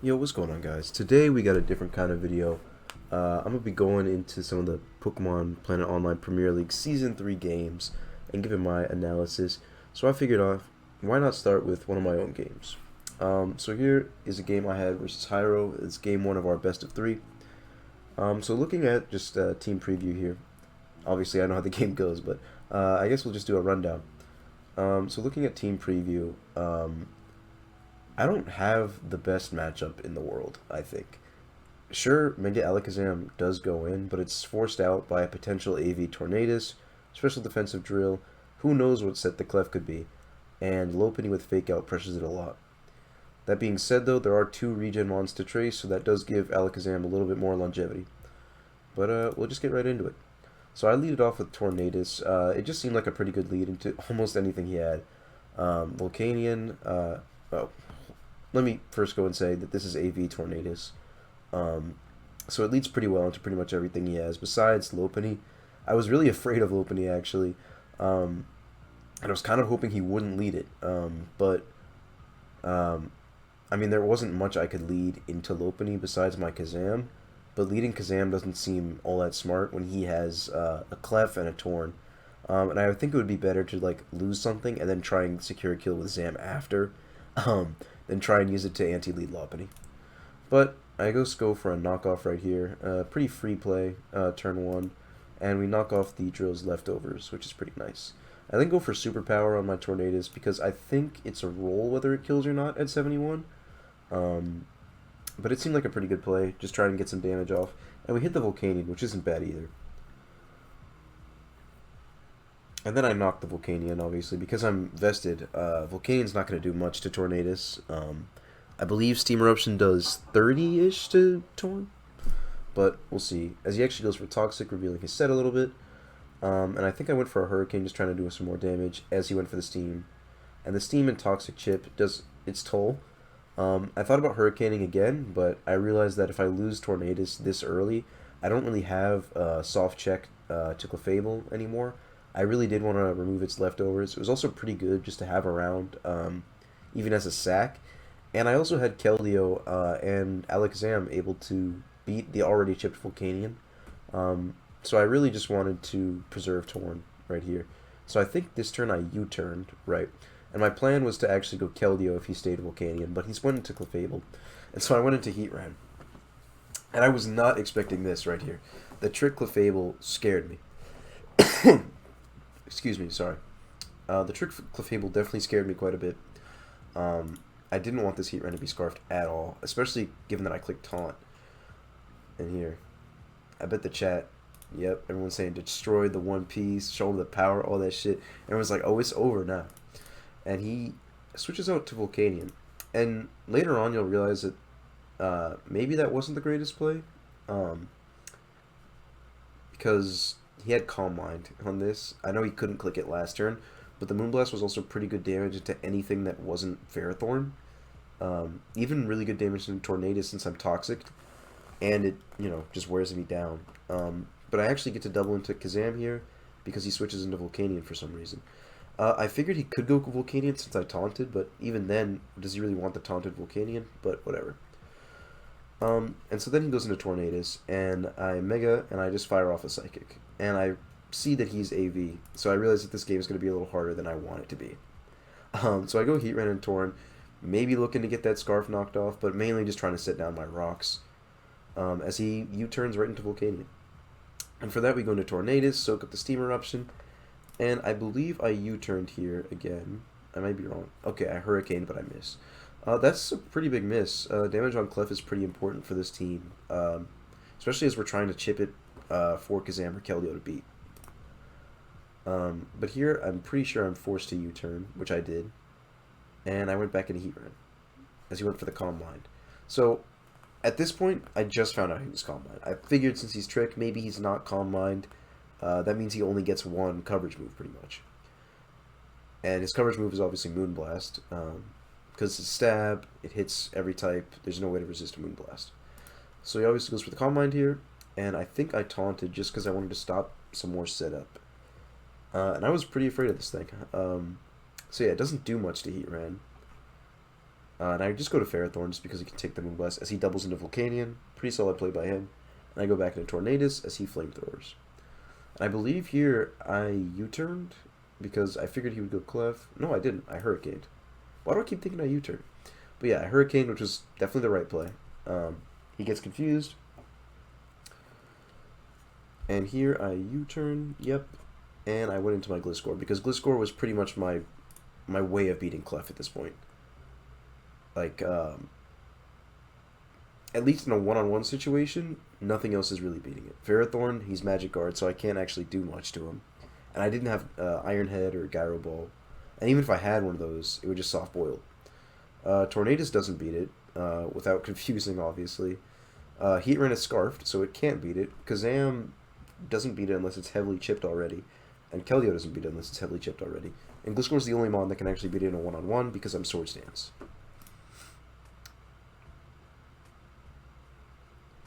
Yo, what's going on, guys? Today we got a different kind of video. I'm gonna be going into some of the Pokemon Planet Online Premier League Season 3 games and giving my analysis. So I figured off, why not start with one of my own games? So here is a game I had versus Hyro. It's game one of our best of three. So looking at just team preview here, obviously I know how the game goes, but I guess we'll just do a rundown. So looking at team preview, I don't have the best matchup in the world, I think. Sure, Mega Alakazam does go in, but it's forced out by a potential AV Tornadus, special defensive drill, who knows what set the Clef could be, and Lopunny with Fake Out pressures it a lot. That being said, though, there are two regen mons to trace, so that does give Alakazam a little bit more longevity. But we'll just get right into it. So I lead it off with Tornadus. It just seemed like a pretty good lead into almost anything he had. Volcanion. Oh, let me first go and say that this is AV Tornadus. Um, so it leads pretty well into pretty much everything he has. Besides Lopunny, I was really afraid of Lopunny actually, um, and I was kind of hoping he wouldn't lead it. But um, I mean, there wasn't much I could lead into Lopunny besides my Kazam. But leading Kazam doesn't seem all that smart when he has a Clef and a Torn. And I think it would be better to like lose something and then try and secure a kill with Zam after, um, than try and use it to anti-lead Lopunny. But I go for a knockoff right here. Pretty free play, turn one. And we knock off the drill's leftovers, which is pretty nice. I then go for superpower on my Tornadus because I think it's a roll whether it kills or not at 71. Um, but it seemed like a pretty good play, just trying to get some damage off. And we hit the Volcanion, which isn't bad either. And then I knocked the Volcanion, obviously, because I'm vested. Volcanion's not going to do much to Tornadus. I believe Steam Eruption does 30-ish to Torn, but we'll see. As he actually goes for Toxic, revealing his set a little bit. And I think I went for a Hurricane, just trying to do some more damage, as he went for the Steam. And the Steam and Toxic chip does its toll. I thought about Hurricaning again, but I realized that if I lose Tornadus this early, I don't really have soft check to Clefable anymore. I really did want to remove its leftovers. It was also pretty good just to have around, even as a sack. And I also had Keldeo and Alakazam able to beat the already chipped Volcanion. So I really just wanted to preserve Torn right here. So I think this turn I U-turned, right? And my plan was to actually go Keldeo if he stayed Volcanion, but he's went into Clefable. And so I went into Heatran. And I was not expecting this right here. The trick Clefable scared me. Excuse me, sorry. The trick Clefable definitely scared me quite a bit. I didn't want this Heatran to be scarfed at all, especially given that I clicked Taunt. And here, I bet the chat, yep, everyone's saying destroy the One Piece, shoulder the power, all that shit. Everyone's like, oh, it's over now. And he switches out to Volcanion. And later on, you'll realize that maybe that wasn't the greatest play. Um, because he had Calm Mind on this. I know he couldn't click it last turn, but the Moonblast was also pretty good damage into anything that wasn't Ferrothorn. Even really good damage into Tornadus since I'm Toxic, and it, just wears me down. But I actually get to double into Kazam here because he switches into Volcanion for some reason. I figured he could go Volcanion since I taunted, but even then, does he really want the taunted Volcanion? But whatever. And so then he goes into Tornadus, and I Mega, and I just fire off a Psychic. And I see that he's AV, so I realize that this game is going to be a little harder than I want it to be. So I go Heatran and Torn, maybe looking to get that Scarf knocked off, but mainly just trying to set down my rocks. As he U-turns right into Volcanion. And for that we go into Tornadus, soak up the Steam Eruption, and I believe I U-turned here again. I might be wrong. Okay, I Hurricane, but I miss. That's a pretty big miss. Damage on Clef is pretty important for this team, especially as we're trying to chip it for Kazam or Keldeo to beat. But here, I'm pretty sure I'm forced to U-turn, which I did, and I went back into Heatran, as he went for the Calm Mind. So, at this point, I just found out he was Calm Mind. I figured since he's Trick, maybe he's not Calm Mind. That means he only gets one coverage move, pretty much. And his coverage move is obviously Moonblast. Because it's Stab, it hits every type, there's no way to resist a Moonblast. So he obviously goes for the Calm Mind here, and I think I taunted just because I wanted to stop some more setup. And I was pretty afraid of this thing. So yeah, it doesn't do much to Heatran. And I just go to Ferrothorn just because he can take the move less as he doubles into Volcanion. Pretty solid play by him. And I go back into Tornadus as he Flamethrowers. And I believe here I U-turned because I figured he would go Clef. No, I didn't. I Hurricaned. Why do I keep thinking I U-turned? But yeah, I Hurricaned, which was definitely the right play. He gets confused. And here I U-turn. Yep. And I went into my Gliscor because Gliscor was pretty much my way of beating Clef at this point. Like, at least in a one-on-one situation, nothing else is really beating it. Ferrothorn, he's Magic Guard, so I can't actually do much to him. And I didn't have Iron Head or Gyro Ball. And even if I had one of those, it would just soft boil. Tornadus doesn't beat it, without confusing, obviously. Heatran is Scarfed, so it can't beat it. Kazam doesn't beat it unless it's heavily chipped already. And Keldeo doesn't beat it unless it's heavily chipped already. And Gliscor's the only mon that can actually beat it in a one-on-one because I'm Swords Dance.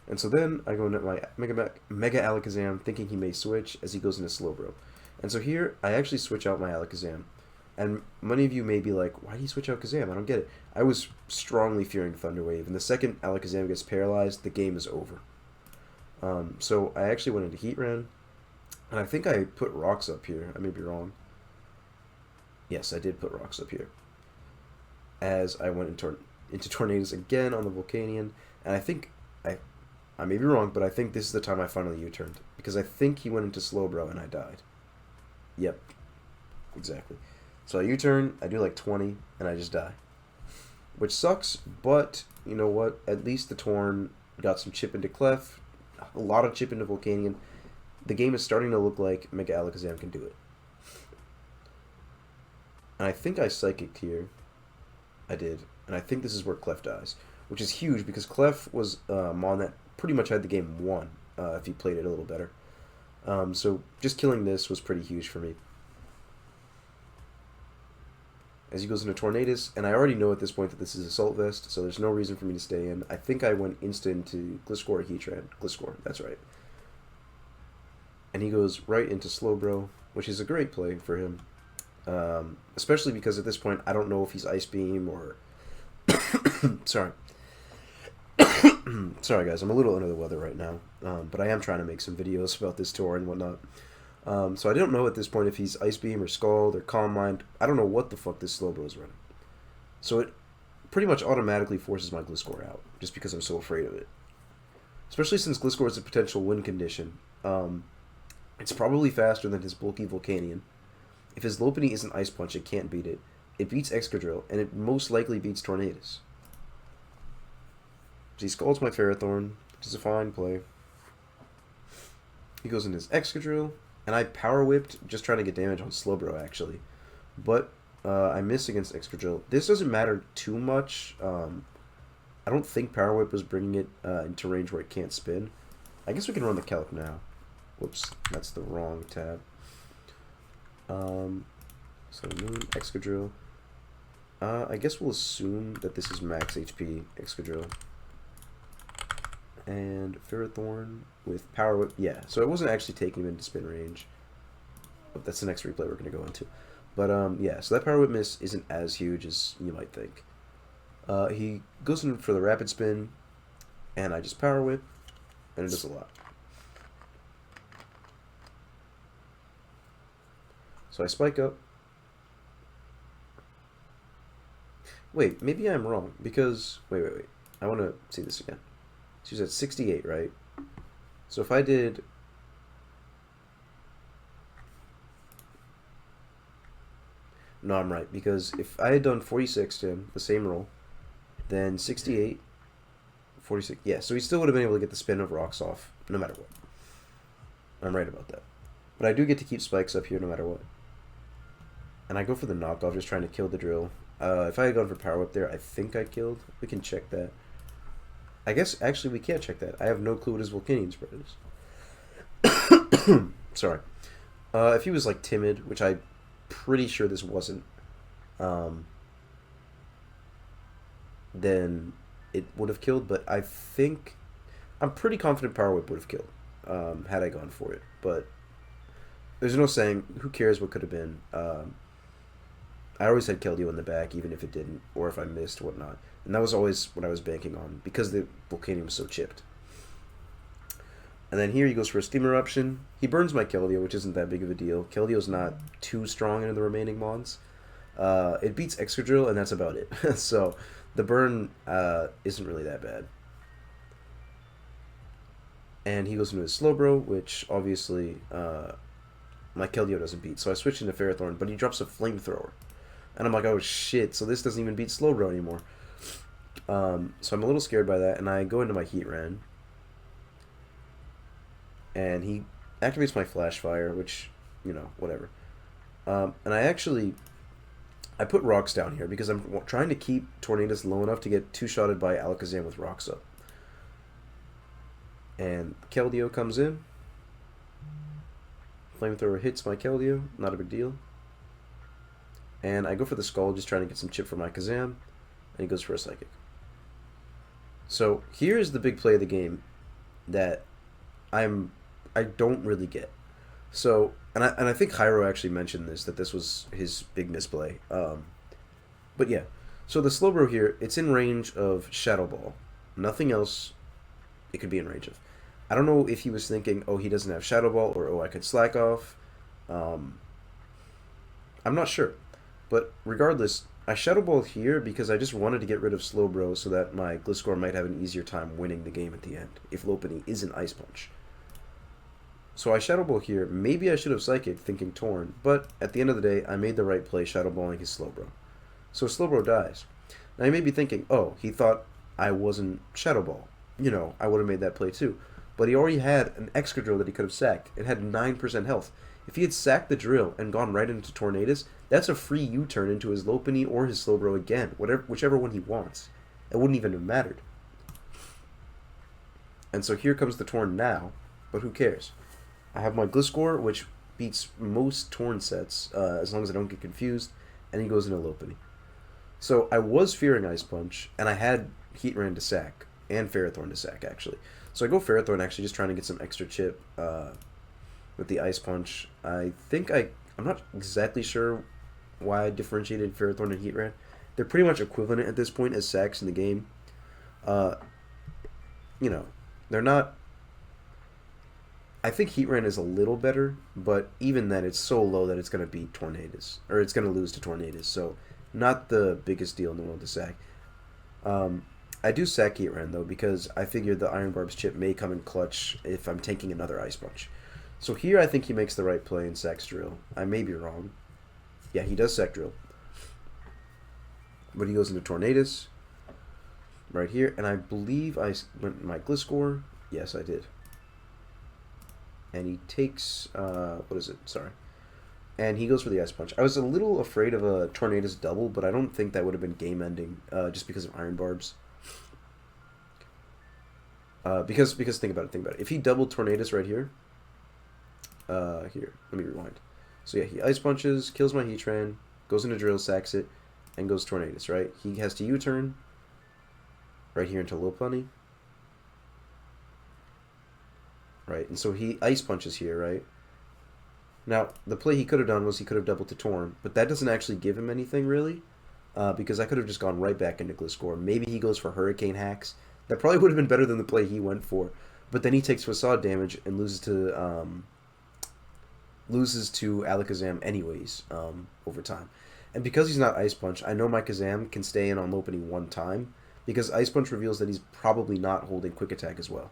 And so then I go into my Mega Alakazam thinking he may switch as he goes into Slowbro. And so here I actually switch out my Alakazam. And many of you may be like, why do you switch out Kazam? I don't get it. I was strongly fearing Thunder Wave, and the second Alakazam gets paralyzed, the game is over. So I actually went into Heatran, and I think I put Rocks up here. I may be wrong. Yes, I did put Rocks up here. As I went into Tornadus again on the Volcanion, and I think I may be wrong, but I think this is the time I finally U-turned. Because I think he went into Slowbro and I died. Yep. Exactly. So I U-turn, I do like 20, and I just die. Which sucks, but you know what? At least the Torn got some chip into Clef, a lot of chip into Volcanion. The game is starting to look like Mega Alakazam can do it. And I think I Psychicked here. I did. And I think this is where Clef dies. Which is huge because Clef was Mon that pretty much had the game won if he played it a little better. So just killing this was pretty huge for me. As he goes into Tornadus, and I already know at this point that this is Assault Vest, so there's no reason for me to stay in. I think I went instant to Gliscor or Heatran. Gliscor, that's right. And he goes right into Slowbro, which is a great play for him. Especially because at this point, I don't know if he's Ice Beam or... Sorry. Sorry guys, I'm a little under the weather right now, but I am trying to make some videos about this tour and whatnot. So I don't know at this point if he's Ice Beam or Scald or Calm Mind. I don't know what the fuck this Slowbro is running. So it pretty much automatically forces my Gliscor out, just because I'm so afraid of it. Especially since Gliscor is a potential win condition. It's probably faster than his bulky Volcanion. If his Lopunny isn't Ice Punch, it can't beat it. It beats Excadrill, and it most likely beats Tornadus. So he Scalds my Ferrothorn, which is a fine play. He goes into his Excadrill, and I Power Whipped, just trying to get damage on Slowbro, actually. But I miss against Excadrill. This doesn't matter too much. I don't think Power Whip was bringing it into range where it can't spin. I guess we can run the Calc now. Whoops, that's the wrong tab. So Moon, Excadrill. I guess we'll assume that this is max HP Excadrill. And Ferrothorn with Power Whip. Yeah, so it wasn't actually taking him into spin range. But that's the next replay we're going to go into. But yeah, so that Power Whip miss isn't as huge as you might think. He goes in for the Rapid Spin, and I just Power Whip, and it does a lot. So I Spike up. Wait, maybe I'm wrong, because... Wait. I want to see this again. She's at 68, right? So if I did... No, I'm right, because if I had done 46 to him, the same roll, then 68, 46... Yeah, so he still would have been able to get the spin of Rocks off, no matter what. I'm right about that. But I do get to keep spikes up here no matter what. And I go for the knockoff, just trying to kill the drill. If I had gone for Power Whip there, I think I killed. We can check that. I guess, actually, we can't check that. I have no clue what his Volcanion spread is. Sorry. If he was, like, timid, which I'm pretty sure this wasn't, then it would have killed. But I think... I'm pretty confident Power Whip would have killed, had I gone for it. But there's no saying. Who cares what could have been? I always had Keldeo in the back, even if it didn't, or if I missed, whatnot. And that was always what I was banking on, because the Volcanion was so chipped. And then here he goes for a Steam Eruption. He burns my Keldeo, which isn't that big of a deal. Keldeo's not too strong into the remaining mons. It beats Excadrill, and that's about it. So the burn isn't really that bad. And he goes into his Slowbro, which obviously my Keldeo doesn't beat. So I switch into Ferrothorn, but he drops a Flamethrower. And I'm like, oh shit, so this doesn't even beat Slowbro anymore. So I'm a little scared by that, and I go into my Heatran. And he activates my Flash Fire, which, you know, whatever. And I put Rocks down here because I'm trying to keep Tornadus low enough to get two-shotted by Alakazam with Rocks up. And Keldeo comes in. Flamethrower hits my Keldeo, not a big deal. And I go for the Skull, just trying to get some chip for my Kazam, and he goes for a Psychic. So here's the big play of the game that I don't really get. So, and I think Hyro actually mentioned this, that this was his big misplay. But yeah, so the Slowbro here, it's in range of Shadow Ball. Nothing else it could be in range of. I don't know if he was thinking, oh, he doesn't have Shadow Ball, or oh, I could slack off. I'm not sure. But regardless, I Shadow Ball here because I just wanted to get rid of Slowbro so that my Gliscor might have an easier time winning the game at the end, if Lopunny isn't Ice Punch. So I Shadow Ball here. Maybe I should have Psychic, thinking Torn, but at the end of the day, I made the right play Shadow Balling his Slowbro. So Slowbro dies. Now you may be thinking, oh, he thought I wasn't Shadow Ball. You know, I would have made that play too. But he already had an Excadrill that he could have sacked. It had 9% health. If he had sacked the drill and gone right into Tornadus, that's a free U-turn into his Lopunny or his Slowbro again, whichever one he wants. It wouldn't even have mattered. And so here comes the Torn now, but who cares? I have my Gliscor, which beats most Torn sets, as long as I don't get confused, and he goes into Lopunny. So I was fearing Ice Punch, and I had Heatran to sack, and Ferrothorn to sack, actually. So I go Ferrothorn, actually, just trying to get some extra chip with the Ice Punch. I'm not exactly sure why I differentiated Ferrothorn and Heatran. They're pretty much equivalent at this point as sacks in the game. You know, they're not... I think Heatran is a little better, but even then, it's so low that it's going to beat Tornadus, or it's going to lose to Tornadus, so not the biggest deal in the world to sack. I do sack Heatran, though, because I figured the Iron Barb's chip may come in clutch if I'm taking another Ice Punch. So here I think he makes the right play and sacks Drill. I may be wrong. Yeah, he does sack Drill. But he goes into Tornadus right here, and I believe I went my Gliscor. Yes, I did. And he takes, what is it? Sorry. And he goes for the Ice Punch. I was a little afraid of a Tornadus double, but I don't think that would have been game-ending, just because of Iron Barbs. Because think about it. If he doubled Tornadus right here, here, let me rewind. So yeah, he Ice Punches, kills my Heatran, goes into Drill, sacks it, and goes Tornadus, right? He has to U-turn right here into Lopunny. Right, and so he Ice Punches here, right? Now, the play he could have done was he could have doubled to Torn, but that doesn't actually give him anything, really, because I could have just gone right back into Gliscor. Maybe he goes for Hurricane Hacks. That probably would have been better than the play he went for, but then he takes Facade damage and loses to Alakazam anyways over time. And because he's not Ice Punch, I know my Kazam can stay in on Lopunny one time, because Ice Punch reveals that he's probably not holding Quick Attack as well.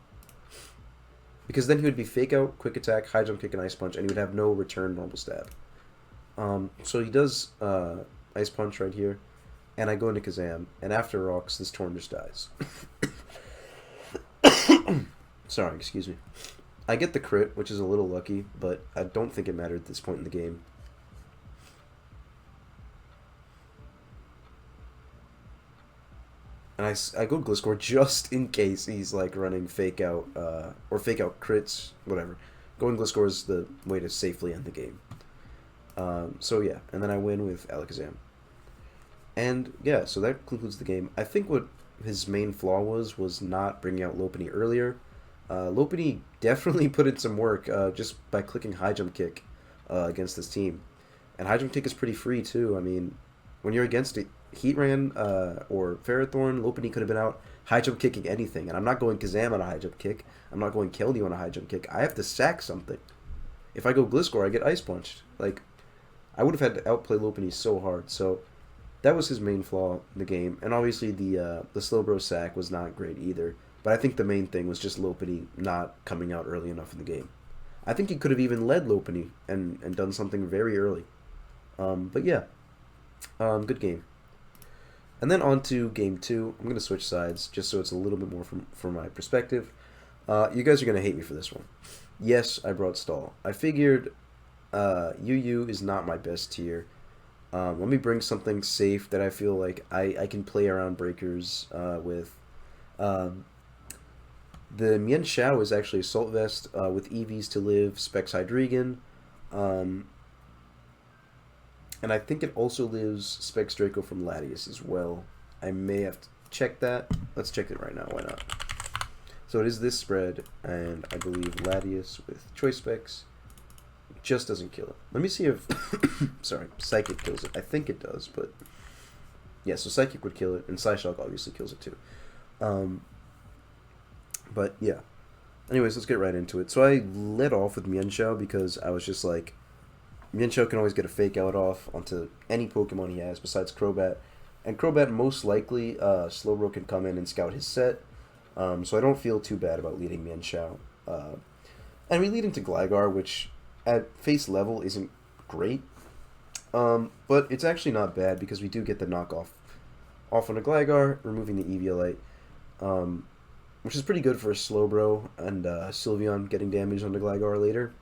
Because then he would be Fake Out, Quick Attack, High Jump Kick, and Ice Punch, and he would have no return normal stab. So he does Ice Punch right here, and I go into Kazam, and after Rocks, this Torn just dies. Sorry, excuse me. I get the crit, which is a little lucky, but I don't think it mattered at this point in the game. And I go Gliscor just in case he's like running Fake Out, or Fake Out crits, whatever. Going Gliscor is the way to safely end the game. So yeah, and then I win with Alakazam. And yeah, so that concludes the game. I think what his main flaw was not bringing out Lopunny earlier. Lopunny definitely put in some work just by clicking High Jump Kick against this team. And High Jump Kick is pretty free too. I mean, when you're against it, Heatran or Ferrothorn, Lopunny could have been out high jump kicking anything, and I'm not going Kazam on a high jump kick. I'm not going Keldeo on a high jump kick. I have to sack something. If I go Gliscor, I get Ice Punched. Like, I would have had to outplay Lopunny so hard. So that was his main flaw in the game, and obviously the Slowbro sack was not great either. But I think the main thing was just Lopunny not coming out early enough in the game. I think he could have even led Lopunny and done something very early. But yeah, good game. And then on to game 2. I'm going to switch sides just so it's a little bit more from my perspective. You guys are going to hate me for this one. Yes, I brought Stall. I figured UU is not my best tier. Let me bring something safe that I feel like I can play around breakers with. The Mian Xiao is actually Assault Vest with EVs to live, Specs Hydreigon. And I think it also lives Specs Draco from Latias as well. I may have to check that. Let's check it right now. Why not? So it is this spread, and I believe Latias with Choice Specs just doesn't kill it. Let me see if... sorry, Psychic kills it. I think it does, but... yeah, so Psychic would kill it, and Psyshock obviously kills it too. But yeah. Anyways, let's get right into it. So I led off with Mienshao because I was just like... Mienshao can always get a Fake Out off onto any Pokemon he has besides Crobat. And Crobat most likely, Slowbro can come in and scout his set. So I don't feel too bad about leading Mienshao. And we lead into Gligar, which at face level isn't great. But it's actually not bad because we do get the knockoff off on a Gligar, removing the Eviolite. Which is pretty good for a Slowbro and Sylveon getting damage on the Gligar later.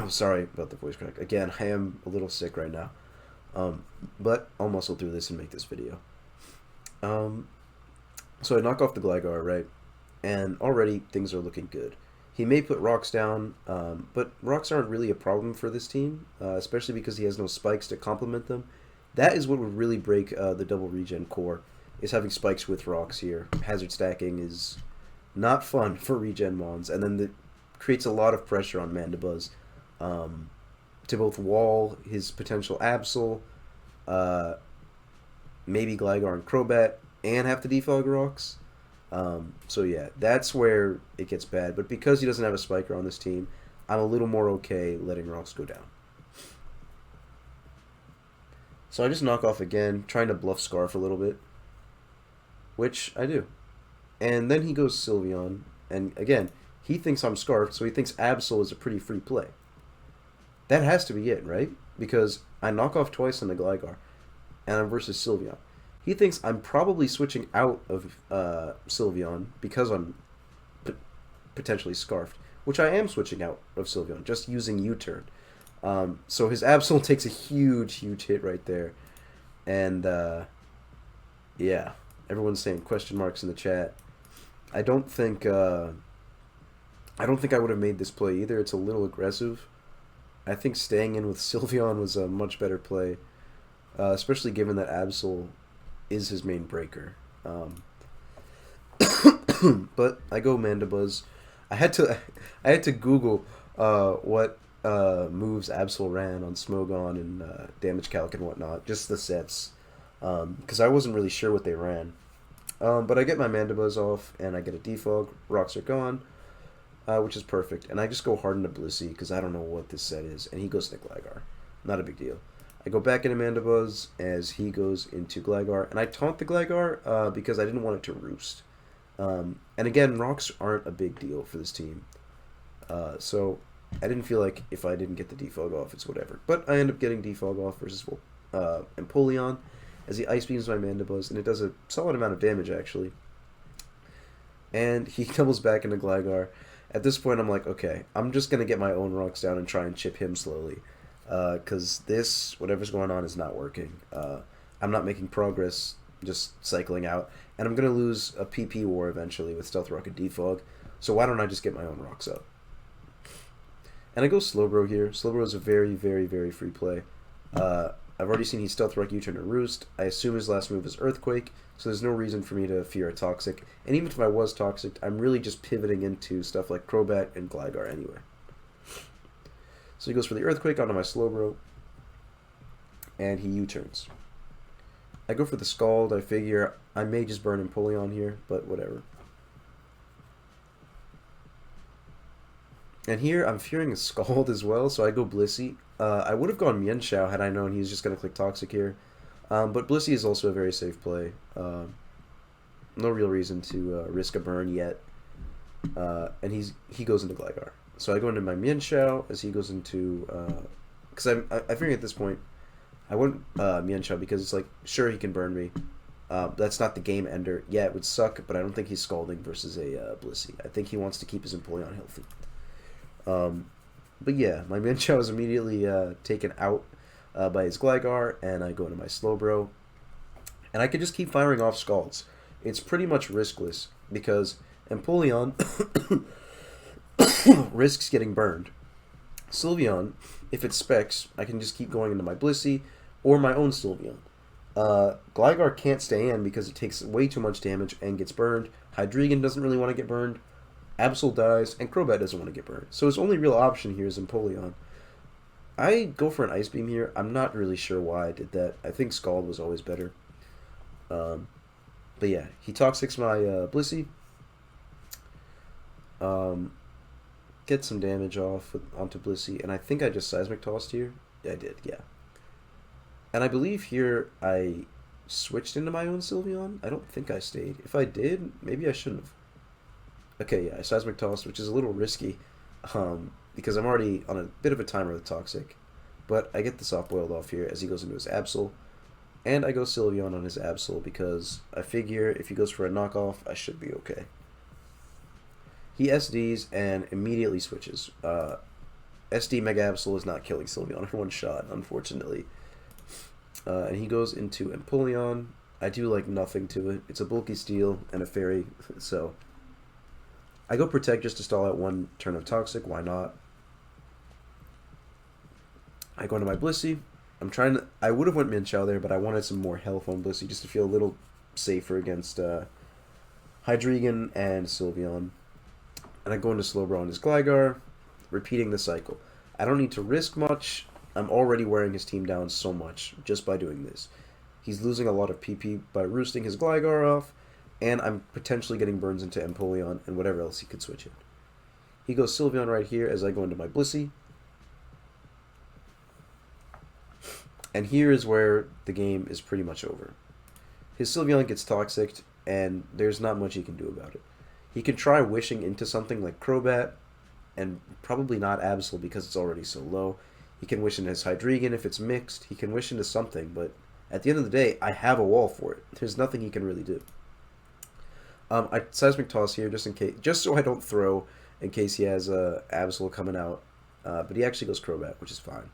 Sorry about the voice crack. Again, I am a little sick right now. But I'll muscle through this and make this video. So I knock off the Gligar, right? And already things are looking good. He may put rocks down, but rocks aren't really a problem for this team, especially because he has no spikes to complement them. That is what would really break the double regen core, is having spikes with rocks here. Hazard stacking is not fun for regen mons, and then it creates a lot of pressure on Mandibuzz to both wall his potential Absol, maybe Gligar and Crobat, and have to defog rocks. So yeah, that's where it gets bad. But because he doesn't have a spiker on this team, I'm a little more okay letting rocks go down. So I just knock off again, trying to bluff Scarf a little bit, which I do. And then he goes Sylveon, and again, he thinks I'm Scarfed, so he thinks Absol is a pretty free play. That has to be it, right? Because I knock off twice on the Gligar, and I'm versus Sylveon. He thinks I'm probably switching out of Sylveon because I'm potentially Scarfed, which I am switching out of Sylveon, just using U-turn. So his Absol takes a huge, huge hit right there. And, yeah, everyone's saying question marks in the chat. I don't think I would have made this play either. It's a little aggressive. I think staying in with Sylveon was a much better play, especially given that Absol is his main breaker. But I go Mandibuzz. I had to Google what moves Absol ran on Smogon and Damage Calc and whatnot, just the sets, because I wasn't really sure what they ran. But I get my Mandibuzz off, and I get a defog. Rocks are gone, which is perfect. And I just go hard into Blissey, because I don't know what this set is. And he goes to Gligar. Not a big deal. I go back into Mandibuzz as he goes into Gligar. And I taunt the Gligar because I didn't want it to roost. And again, rocks aren't a big deal for this team. So I didn't feel like if I didn't get the defog off, it's whatever. But I end up getting defog off versus Empoleon as he Ice Beams my Mandibuzz, and it does a solid amount of damage, actually. And he doubles back into Gligar. At this point, I'm like, okay, I'm just going to get my own rocks down and try and chip him slowly. Because this, whatever's going on, is not working. I'm not making progress, just cycling out. And I'm going to lose a PP war eventually with Stealth Rock and Defog. So why don't I just get my own rocks up? And I go Slowbro here. Slowbro is a very, very, very free play. I've already seen he Stealth Rock U-turn to Roost. I assume his last move is Earthquake, so there's no reason for me to fear a Toxic. And even if I was Toxic, I'm really just pivoting into stuff like Crobat and Gligar anyway. So he goes for the Earthquake onto my Slowbro, and he U-turns. I go for the Scald. I figure I may just burn Empoleon here, but whatever. And here I'm fearing a Scald as well, so I go Blissey. I would have gone Mienshao had I known he was just going to click Toxic here. But Blissey is also a very safe play. No real reason to risk a burn yet. And he goes into Gligar. So I go into my Mienshao as he goes into... Because I figure at this point, I wouldn't Mienshao because it's like, sure, he can burn me. That's not the game ender. Yeah, it would suck, but I don't think he's Scalding versus a Blissey. I think he wants to keep his Empoleon healthy. But yeah, my Mienshao is immediately taken out by his Gligar, and I go into my Slowbro. And I can just keep firing off Scalds. It's pretty much riskless, because Empoleon risks getting burned. Sylveon, if it specs, I can just keep going into my Blissey, or my own Sylveon. Gligar can't stay in because it takes way too much damage and gets burned. Hydreigon doesn't really want to get burned. Absol dies, and Crobat doesn't want to get burned. So his only real option here is Empoleon. I go for an Ice Beam here. I'm not really sure why I did that. I think Scald was always better. But yeah, he Toxics my Blissey. Get some damage off onto Blissey, and I think I just Seismic Tossed here. Yeah, I did, yeah. And I believe here I switched into my own Sylveon. I don't think I stayed. If I did, maybe I shouldn't have. Okay, yeah, I Seismic Tossed, which is a little risky, because I'm already on a bit of a timer with Toxic. But I get the Soft Boiled off here as he goes into his Absol. And I go Sylveon on his Absol because I figure if he goes for a knockoff, I should be okay. He SDs and immediately switches. SD Mega Absol is not killing Sylveon in one shot, unfortunately. And he goes into Empoleon. I do like nothing to it. It's a bulky steel and a fairy, so... I go Protect just to stall out one turn of Toxic. Why not? I go into my Blissey. I'm trying to... I would have went Mienshao there, but I wanted some more health on Blissey just to feel a little safer against Hydreigon and Sylveon. And I go into Slowbro on his Gligar, repeating the cycle. I don't need to risk much. I'm already wearing his team down so much just by doing this. He's losing a lot of PP by roosting his Gligar off, and I'm potentially getting burns into Empoleon and whatever else he could switch in. He goes Sylveon right here as I go into my Blissey. And here is where the game is pretty much over. His Sylveon gets Toxic, and there's not much he can do about it. He can try wishing into something like Crobat, and probably not Absol because it's already so low. He can wish into his Hydreigon if it's mixed. He can wish into something, but at the end of the day, I have a wall for it. There's nothing he can really do. I Seismic Toss here just in case, just so I don't throw in case he has a Absol coming out. But he actually goes Crobat, which is fine.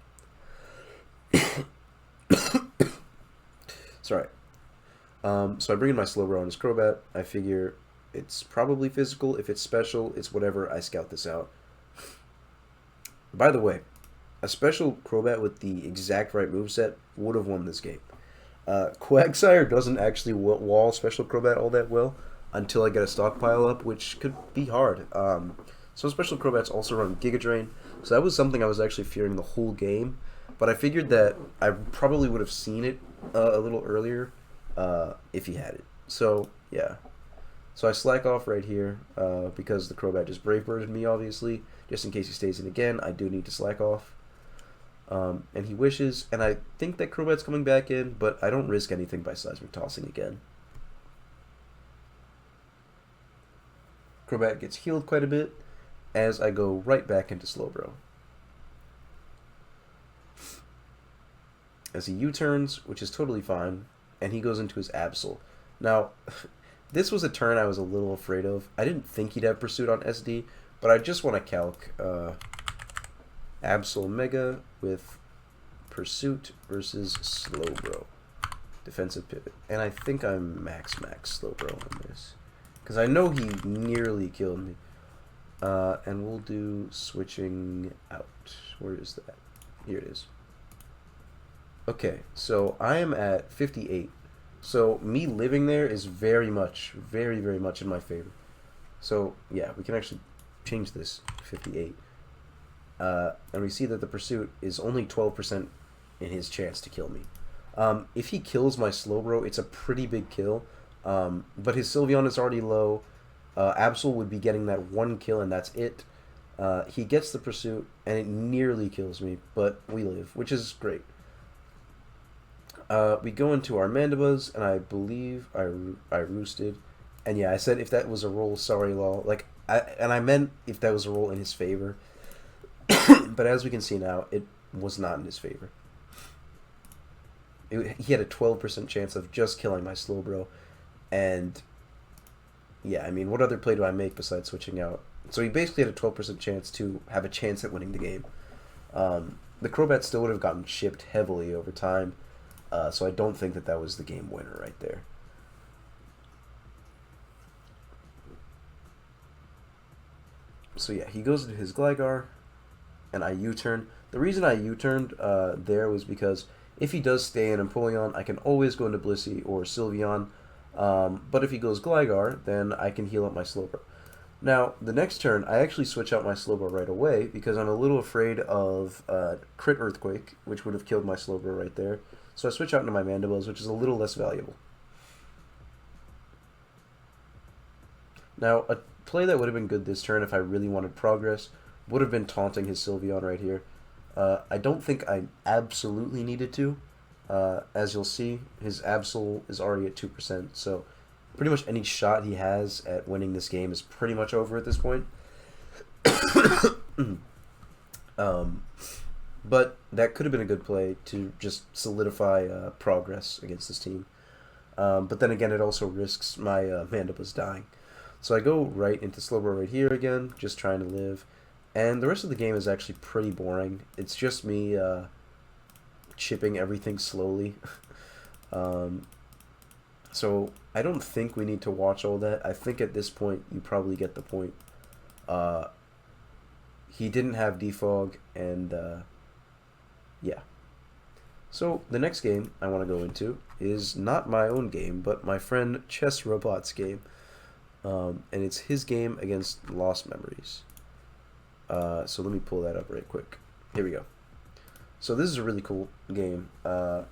Sorry. So I bring in my Slowbro on his Crobat. I figure it's probably physical. If it's special, it's whatever. I scout this out. By the way, a special Crobat with the exact right moveset would have won this game. Quagsire doesn't actually wall special Crobat all that well until I get a stockpile up, which could be hard. Some special Crobats also run Giga Drain, so that was something I was actually fearing the whole game. But I figured that I probably would have seen it a little earlier if he had it. So, yeah. So I slack off right here because the Crobat just Brave Birded me, obviously. Just in case he stays in again, I do need to slack off. And he wishes, and I think that Crobat's coming back in, but I don't risk anything by Seismic Tossing again. Crobat gets healed quite a bit as I go right back into Slowbro. As he U-turns, which is totally fine, and he goes into his Absol. Now, this was a turn I was a little afraid of. I didn't think he'd have Pursuit on SD, but I just want to calc Absol Mega with Pursuit versus Slowbro. Defensive Pivot. And I think I'm max Slowbro on this. Because I know he nearly killed me. And we'll do switching out. Where is that? Here it is. Okay, so I am at 58. So me living there is very much in my favor. So yeah, we can actually change this to 58. And we see that the Pursuit is only 12% in his chance to kill me. If he kills my Slowbro, it's a pretty big kill. But his Sylveon is already low. Absol would be getting that one kill, and that's it. He gets the pursuit, and it nearly kills me, but we live, which is great. We go into our Mandibuzz, and I believe I roosted. And yeah, I said if that was a roll, sorry, lol. Like, I meant if that was a roll in his favor. But as we can see now, it was not in his favor. He had a 12% chance of just killing my Slowbro. And yeah, I mean, what other play do I make besides switching out? So he basically had a 12% chance to have a chance at winning the game. The Crobat still would have gotten shipped heavily over time. So I don't think that was the game winner right there. So yeah, he goes into his Gligar, and I U-turn. The reason I U-turned there was because if he does stay in Empoleon, I can always go into Blissey or Sylveon. But if he goes Gligar, then I can heal up my Slowbro. Now, the next turn, I actually switch out my Slowbro right away because I'm a little afraid of Crit Earthquake, which would have killed my Slowbro right there. So I switch out into my Mandibuzz, which is a little less valuable. Now, a play that would have been good this turn if I really wanted progress would have been taunting his Sylveon right here. I don't think I absolutely needed to. As you'll see, his Absol is already at 2%, so pretty much any shot he has at winning this game is pretty much over at this point. But that could have been a good play to just solidify progress against this team. But then again, it also risks my Mandibuzz dying. So I go right into Slowbro right here again, just trying to live. And the rest of the game is actually pretty boring. It's just me chipping everything slowly. So I don't think we need to watch all that. I think at this point you probably get the point. He didn't have Defog, and yeah. So the next game I want to go into is not my own game, but my friend Chess Robot's game. And it's his game against Lost Memories. So let me pull that up right quick. Here we go. So this is a really cool game. So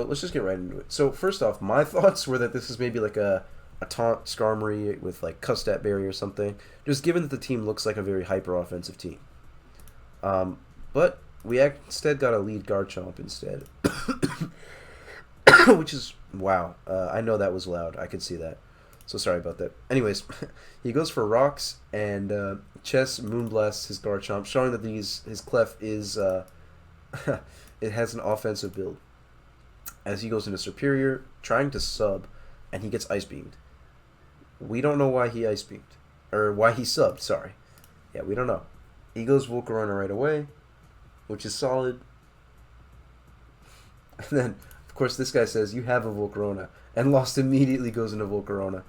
let's just get right into it. So first off, my thoughts were that this is maybe like a taunt Skarmory with like Custat Berry or something. Just given that the team looks like a very hyper offensive team. But we instead got a lead Garchomp instead. Which is, wow. I know that was loud. I could see that. So sorry about that. Anyways, he goes for Rocks, and Chess Moonblasts his Garchomp, showing that his Clef is, it has an offensive build. As he goes into Superior, trying to sub, and he gets Ice Beamed. We don't know why he Ice Beamed. Or why he subbed, sorry. Yeah, we don't know. He goes Volcarona right away, which is solid. And then, of course, this guy says, you have a Volcarona. And Lost immediately goes into Volcarona.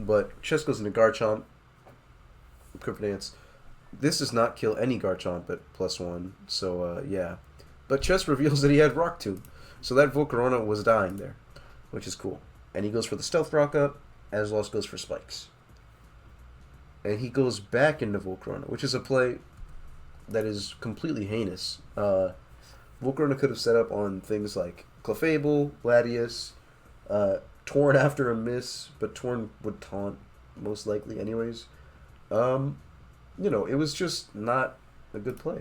But Chess goes into Garchomp. Crypt Dance. This does not kill any Garchomp at +1. So, yeah. But Chess reveals that he had Rock Tomb. So that Volcarona was dying there. Which is cool. And he goes for the Stealth Rock up. As Lost goes for Spikes. And he goes back into Volcarona, which is a play that is completely heinous. Volcarona could have set up on things like Clefable, Latias, Torn after a miss, but Torn would taunt, most likely anyways. You know, it was just not a good play.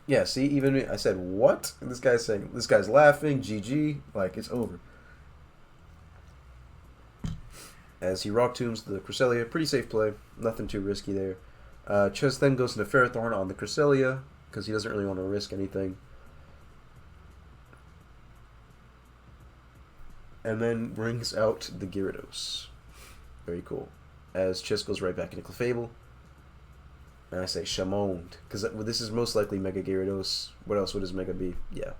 Yeah, see, even I said, what? And this guy's saying, this guy's laughing, GG, like, it's over. As he Rock Tombs the Cresselia, pretty safe play, nothing too risky there. Chess then goes into Ferrothorn on the Cresselia, because he doesn't really want to risk anything. And then brings out the Gyarados. Very cool. As Chess goes right back into Clefable. And I say Shamoned, because this is most likely Mega Gyarados. What else would his Mega be? Yeah.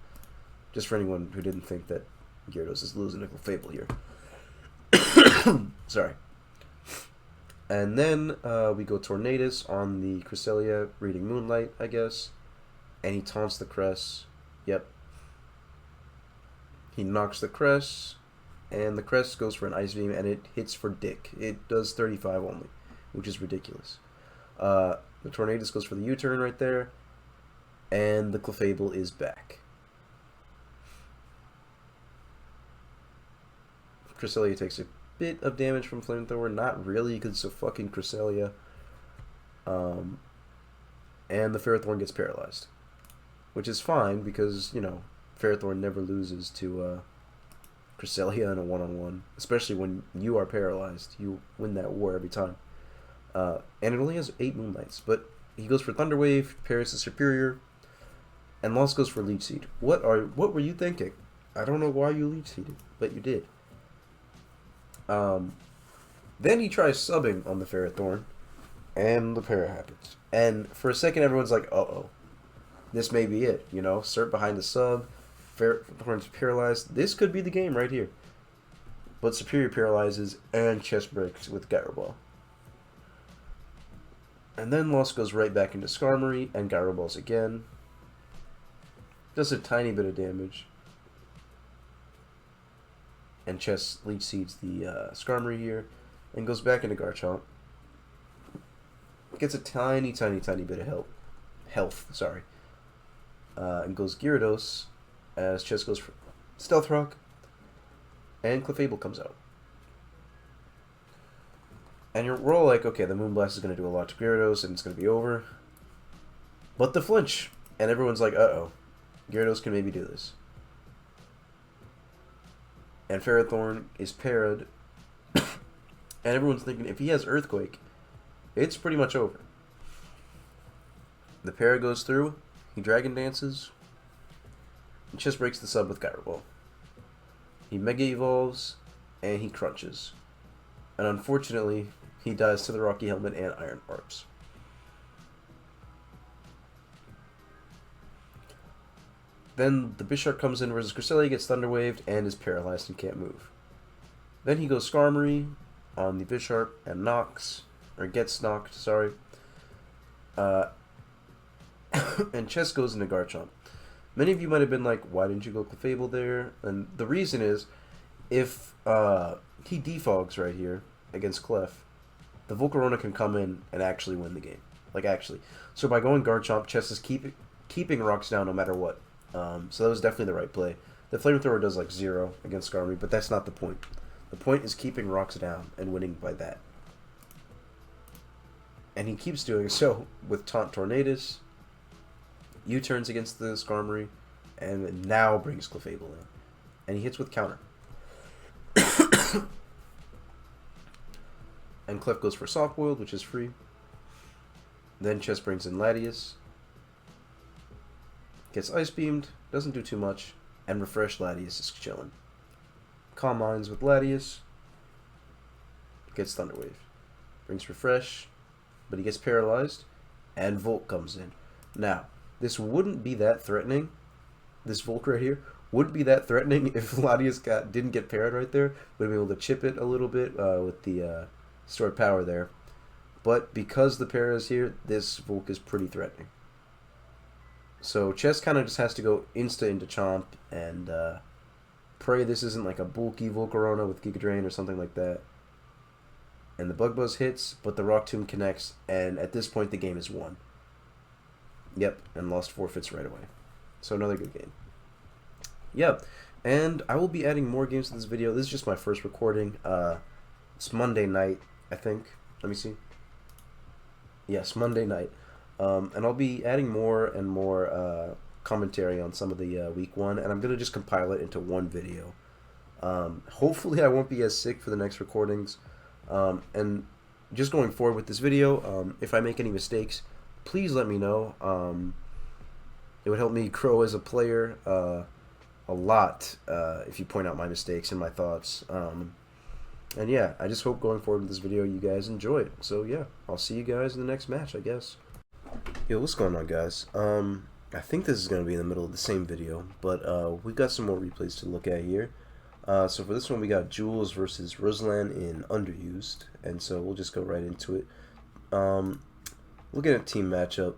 Just for anyone who didn't think that Gyarados is losing to Clefable here. Sorry. And then we go Tornadus on the Cresselia, reading Moonlight, I guess. And he taunts the Cress. Yep. He knocks the Cress, and the Cress goes for an Ice Beam, and it hits for dick. It does 35 only, which is ridiculous. The Tornadus goes for the U-turn right there, And the Clefable is back. Cresselia takes a bit of damage from Flamethrower. Not really, because it's a fucking Cresselia. And the Ferrothorn gets paralyzed. Which is fine, because, you know, Ferrothorn never loses to Cresselia in a one-on-one. Especially when you are paralyzed. You win that war every time. And it only has 8 Moonlights. But he goes for Thunder Wave, Paris is superior, and Lost goes for Leech Seed. What were you thinking? I don't know why you Leech Seeded, but you did. Then he tries subbing on the Ferrothorn, and the para happens. And for a second, everyone's like, uh-oh. This may be it, you know? Cert behind the sub, Ferrothorn's paralyzed. This could be the game right here. But Superior paralyzes, and chest breaks with Gyro Ball. And then Lost goes right back into Skarmory, and Gyro Balls again. Does a tiny bit of damage. And Chess Leech Seeds the Skarmory here, and goes back into Garchomp. Gets a tiny bit of health, sorry. And goes Gyarados, as Chess goes for Stealth Rock, and Clefable comes out. And we're all like, okay, the Moonblast is going to do a lot to Gyarados, and it's going to be over. But the flinch, and everyone's like, uh-oh, Gyarados can maybe do this. And Ferrothorn is parried, and everyone's thinking, if he has Earthquake, it's pretty much over. The para goes through, he Dragon Dances, and Chess breaks the sub with Gyro Ball. He Mega Evolves, and he Crunches. And unfortunately, he dies to the Rocky Helmet and Iron Barbs. Then the Bisharp comes in versus Cresselia, gets Thunder Waved, and is paralyzed and can't move. Then he goes Skarmory on the Bisharp and gets knocked, sorry. And Chess goes into Garchomp. Many of you might have been like, why didn't you go Clefable there? And the reason is, if he defogs right here against Clef, the Volcarona can come in and actually win the game. Like, actually. So by going Garchomp, Chess is keeping rocks down no matter what. So that was definitely the right play. The Flamethrower does like 0 against Skarmory, but that's not the point. The point is keeping rocks down and winning by that. And he keeps doing so with Taunt Tornadus, U-turns against the Skarmory, and now brings Clefable in. And he hits with Counter. And Clef goes for Soft Boiled, which is free. Then Chess brings in Latias. Gets Ice Beamed, doesn't do too much, and Refresh Latias is chilling. Calm Minds with Latias. Gets Thunder Wave. Brings Refresh, but he gets paralyzed, and Volt comes in. Now, this wouldn't be that threatening. This Volt right here wouldn't be that threatening if Latias didn't get parried right there. Would have been able to chip it a little bit with the stored power there. But because the para is here, this Volk is pretty threatening. So Chess kind of just has to go insta into Chomp and pray this isn't like a bulky Volcarona with Giga Drain or something like that. And the Bug Buzz hits, but the Rock Tomb connects, and at this point the game is won. Yep, and Lost forfeits right away. So another good game. Yep, and I will be adding more games to this video. This is just my first recording. It's Monday night, I think. Let me see. Yes, Monday night. And I'll be adding more and more commentary on some of the week 1, and I'm going to just compile it into one video. Hopefully I won't be as sick for the next recordings. And just going forward with this video, if I make any mistakes, please let me know. It would help me grow as a player a lot if you point out my mistakes and my thoughts. And yeah, I just hope going forward with this video you guys enjoy it. So yeah, I'll see you guys in the next match, I guess. Yo, what's going on, guys? I think this is going to be in the middle of the same video, but we've got some more replays to look at here. So for this one, we got Jules versus Ruslan in Underused, and so we'll just go right into it. Looking at team matchup,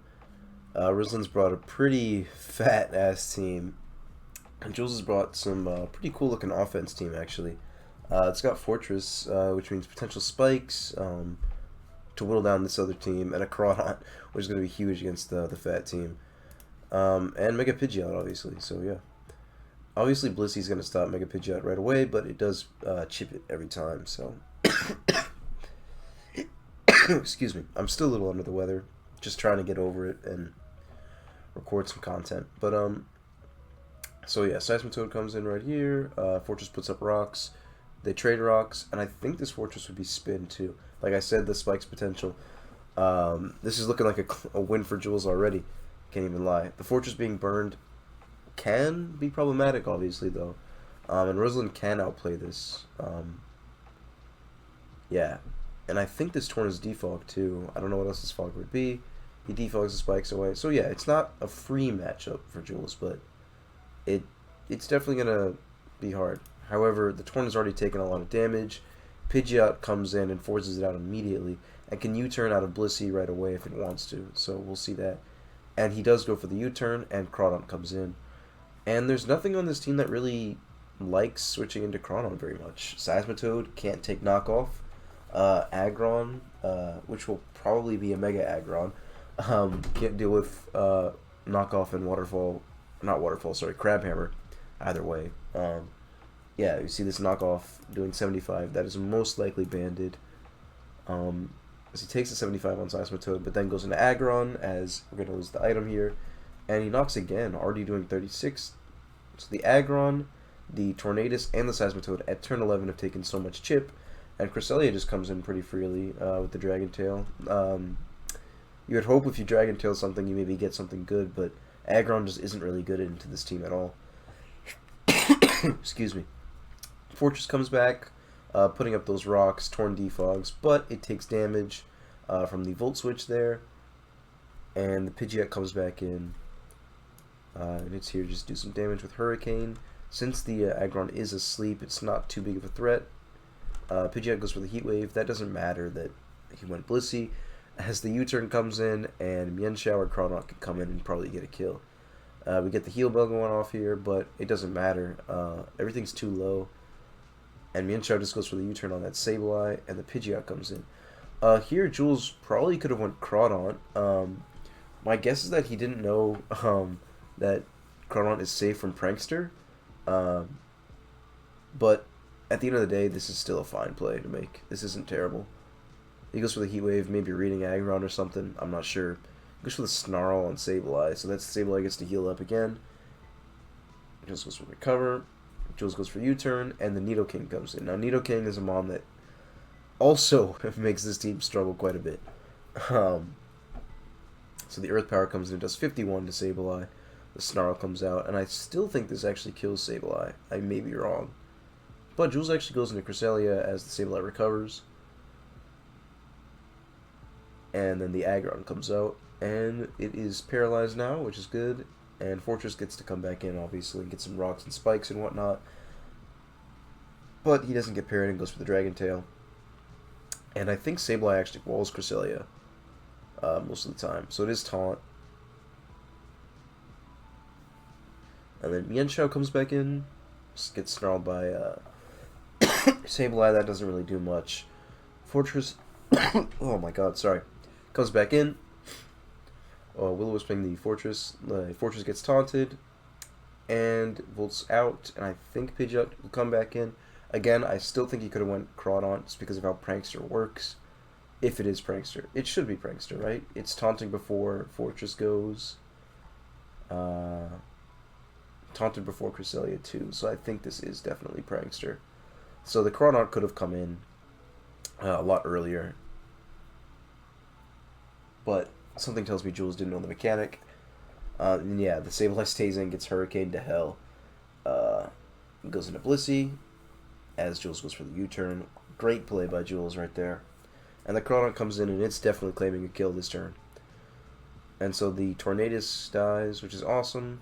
Ruslan's brought a pretty fat-ass team, and Jules has brought some pretty cool-looking offense team, actually. It's got Fortress, which means potential spikes, to whittle down this other team, and a Crawdon, which is going to be huge against the fat team. And Mega Pidgeot, obviously. So yeah, obviously Blissy's gonna stop Mega Pidgeot right away, but it does chip it every time. So excuse me, I'm still a little under the weather, just trying to get over it and record some content. But so yeah, Seismitoad comes in right here. Fortress puts up rocks. They trade rocks, and I think this Fortress would be spin too. Like I said, the spikes potential. This is looking like a win for Jules already. Can't even lie. The Fortress being burned can be problematic, obviously, though. And Rosalind can outplay this. Yeah. And I think this Torn is defog, too. I don't know what else this fog would be. He defogs the spikes away. So, yeah, it's not a free matchup for Jules, but it's definitely going to be hard. However, the Torn has already taken a lot of damage. Pidgeot comes in and forces it out immediately, and can U-turn out of Blissey right away if it wants to. So we'll see that. And he does go for the U-turn, and Crawdaunt comes in. And there's nothing on this team that really likes switching into Crawdaunt very much. Seismitoad can't take knockoff. Aggron, which will probably be a Mega Aggron, can't deal with knockoff and Waterfall. Not Waterfall, sorry, Crabhammer. Either way. Yeah, you see this knockoff doing 75. That is most likely banded. As he takes the 75 on Seismitoad, but then goes into Aggron, as we're going to lose the item here. And he knocks again, already doing 36. So the Aggron, the Tornadus, and the Seismitoad at turn 11 have taken so much chip. And Cresselia just comes in pretty freely with the Dragon Tail. You would hope if you Dragon Tail something, you maybe get something good, but Aggron just isn't really good into this team at all. Excuse me. Fortress comes back, putting up those rocks, Torn defogs, but it takes damage from the Volt Switch there. And the Pidgeot comes back in. And it's here to just do some damage with Hurricane. Since the Aggron is asleep, it's not too big of a threat. Pidgeot goes for the Heat Wave. That doesn't matter that he went Blissey. As the U-turn comes in, and Mienshao or Crawdaunt can come in and probably get a kill. We get the Heal Bell going off here, but it doesn't matter. Everything's too low. And Mienshao just goes for the U-turn on that Sableye, and the Pidgeot comes in. Here, Jules probably could have went Crawdaunt. My guess is that he didn't know that Crawdaunt is safe from Prankster. But at the end of the day, this is still a fine play to make. This isn't terrible. He goes for the Heat Wave, maybe reading Aggron or something. I'm not sure. He goes for the Snarl on Sableye, so that's Sableye gets to heal up again. Jules goes for Recover. Jules goes for U-turn, and the Nidoking comes in. Now, Nidoking is a mon that also makes this team struggle quite a bit. So the Earth Power comes in and does 51 to Sableye. The Snarl comes out, and I still think this actually kills Sableye. I may be wrong. But Jules actually goes into Cresselia as the Sableye recovers. And then the Aggron comes out, and it is paralyzed now, which is good. And Fortress gets to come back in, obviously, and get some rocks and spikes and whatnot. But he doesn't get parried and goes for the Dragon Tail. And I think Sableye actually walls Cresselia most of the time. So it is Taunt. And then Mienshao comes back in. Just gets snarled by Sableye. That doesn't really do much. Fortress... oh my god, sorry. Comes back in. Will-O-Wisping the Fortress. The Fortress gets taunted. And Volt's out. And I think Pidgeot will come back in. Again, I still think he could have went Crawdaunt just because of how Prankster works. If it is Prankster. It should be Prankster, right? It's taunting before Fortress goes. Taunted before Cresselia too. So I think this is definitely Prankster. So the Crawdaunt could have come in a lot earlier. But something tells me Jules didn't know the mechanic. And yeah, the Sableye stays in, gets Hurricane to hell. Goes into Blissey, as Jules goes for the U-turn. Great play by Jules right there. And the Crawdaunt comes in, and it's definitely claiming a kill this turn. And so the Tornadus dies, which is awesome.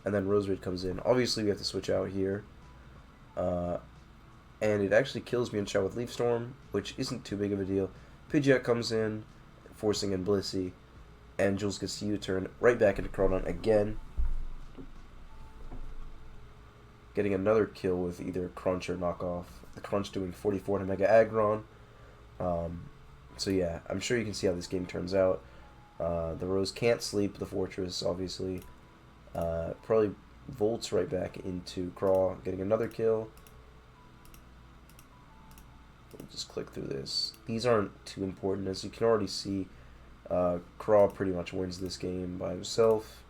And then Roserade comes in. Obviously, we have to switch out here. And it actually kills Mienshao with Leaf Storm, which isn't too big of a deal. Pidgeot comes in, forcing in Blissey, and Jules gets to U-turn right back into Crawdaunt again. Getting another kill with either Crunch or Knockoff. The Crunch doing 44 to Mega Aggron. So yeah, I'm sure you can see how this game turns out. The Rose can't sleep the Fortress, obviously. Probably volts right back into Craw, getting another kill. We'll just click through this. These aren't too important, as you can already see. Craw pretty much wins this game by himself.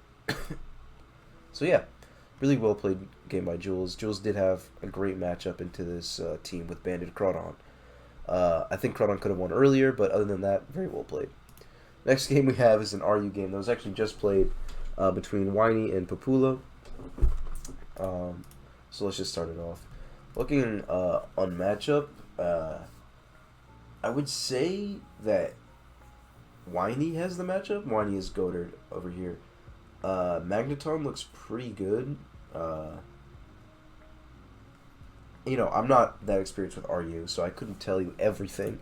So yeah, really well played game by Jules. Jules did have a great matchup into this team with Bandit Crawdon. I think Crawdon could have won earlier, but other than that, very well played. Next game we have is an RU game that was actually just played between Whiny and Papula. So let's just start it off. Looking on matchup, I would say that Whiny has the matchup. Whiny is Goddard over here. Magneton looks pretty good. You know, I'm not that experienced with RU, so I couldn't tell you everything.